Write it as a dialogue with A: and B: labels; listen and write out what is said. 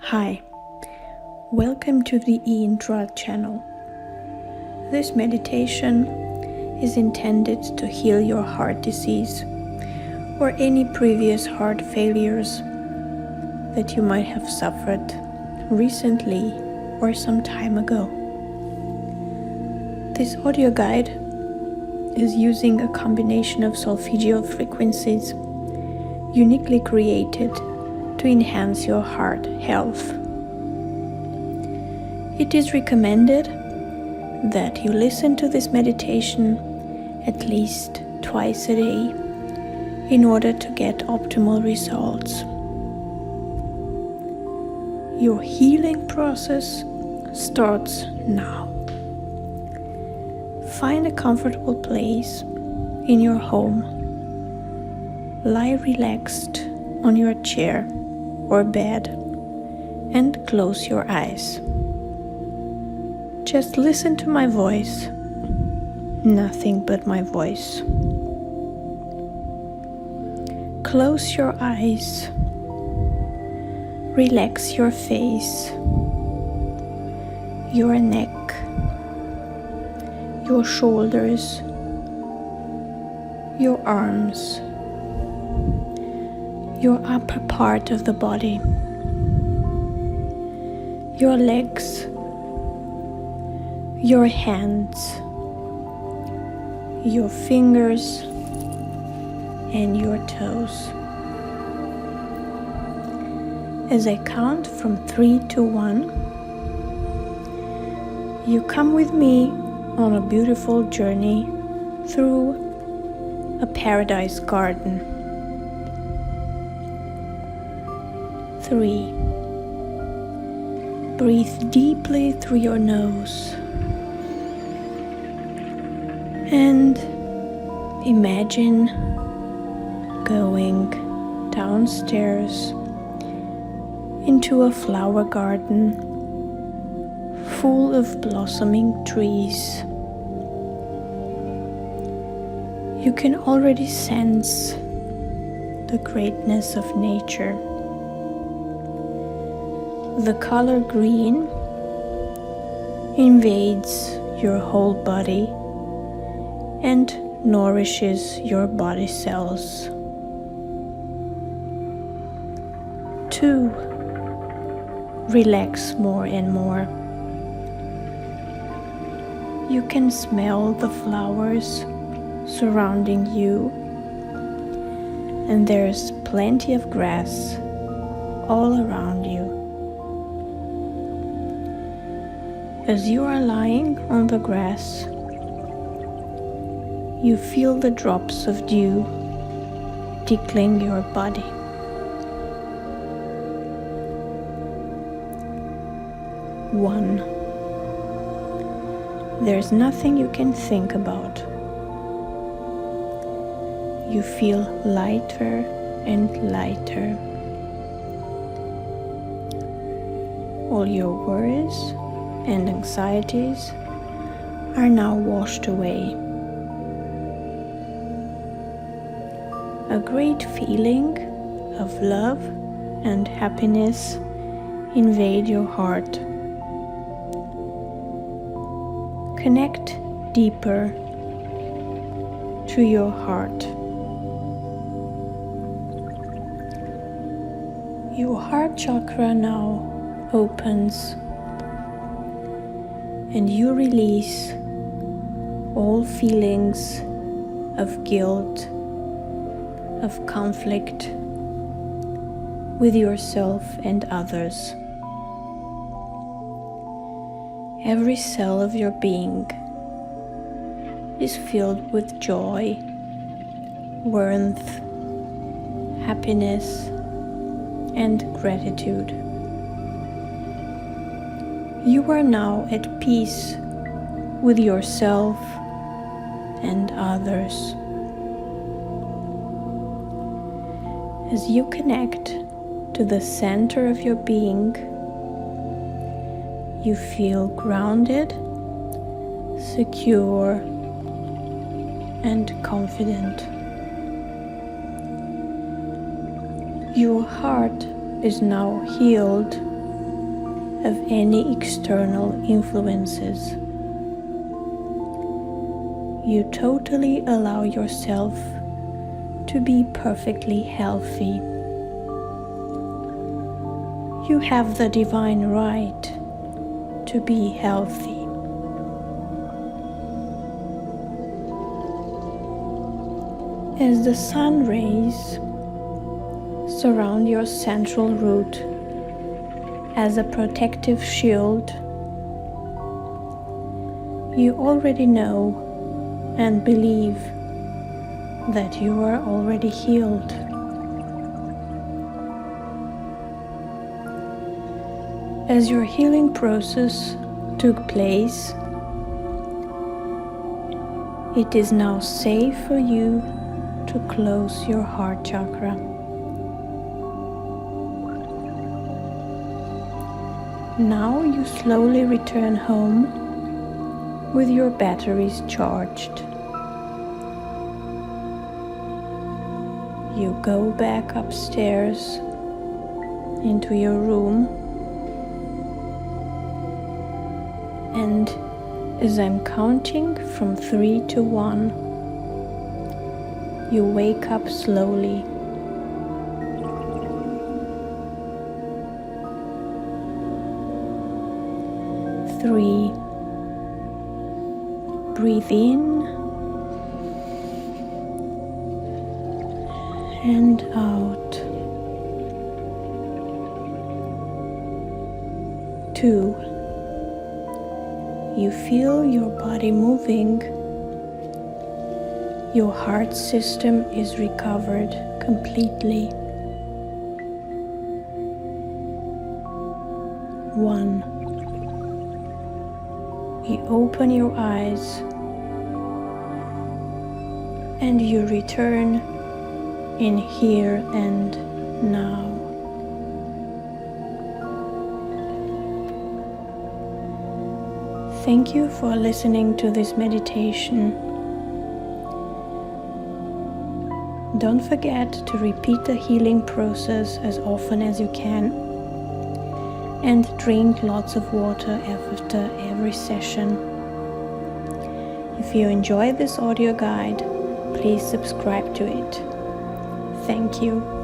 A: Hi, welcome to the edu-intrad channel. This meditation is intended to heal your heart disease or any previous heart failures that you might have suffered recently or some time ago. This audio guide is using a combination of solfeggio frequencies uniquely created to enhance your heart health. It is recommended that you listen to this meditation at least twice a day in order to get optimal results. Your healing process starts now. Find a comfortable place in your home. Lie relaxed on your chair or bed and close your eyes. Just listen to my voice, nothing but my voice. Close your eyes, relax your face, your neck, your shoulders, your arms, your upper part of the body, your legs, your hands, your fingers, and your toes. As I count from 3 to 1, you come with me on a beautiful journey through a paradise garden. 3. Breathe deeply through your nose and imagine going downstairs into a flower garden full of blossoming trees. You can already sense the greatness of nature. The color green invades your whole body and nourishes your body cells. 2. Relax more and more. You can smell the flowers surrounding you, and there's plenty of grass all around you. As you are lying on the grass, you feel the drops of dew tickling your body. 1. There's nothing you can think about. You feel lighter and lighter. All your worries and anxieties are now washed away. A great feeling of love and happiness invade your heart. Connect deeper to your heart. Your heart chakra now opens, and you release all feelings of guilt, of conflict with yourself and others. Every cell of your being is filled with joy, warmth, happiness, and gratitude. You are now at peace with yourself and others. As you connect to the center of your being, you feel grounded, secure, and confident. Your heart is now healed of any external influences. You totally allow yourself to be perfectly healthy. You have the divine right to be healthy. As the sun rays surround your central root as a protective shield, you already know and believe that you are already healed. As your healing process took place, it is now safe for you to close your heart chakra. Now you slowly return home with your batteries charged. You go back upstairs into your room, and as I'm counting from 3 to 1, you wake up slowly. 3. Breathe in and out. 2. You feel your body moving. Your heart system is recovered completely. 1. You open your eyes and you return in here and now. Thank you for listening to this meditation. Don't forget to repeat the healing process as often as you can, and drink lots of water after every session. If you enjoy this audio guide, please subscribe to it. Thank you.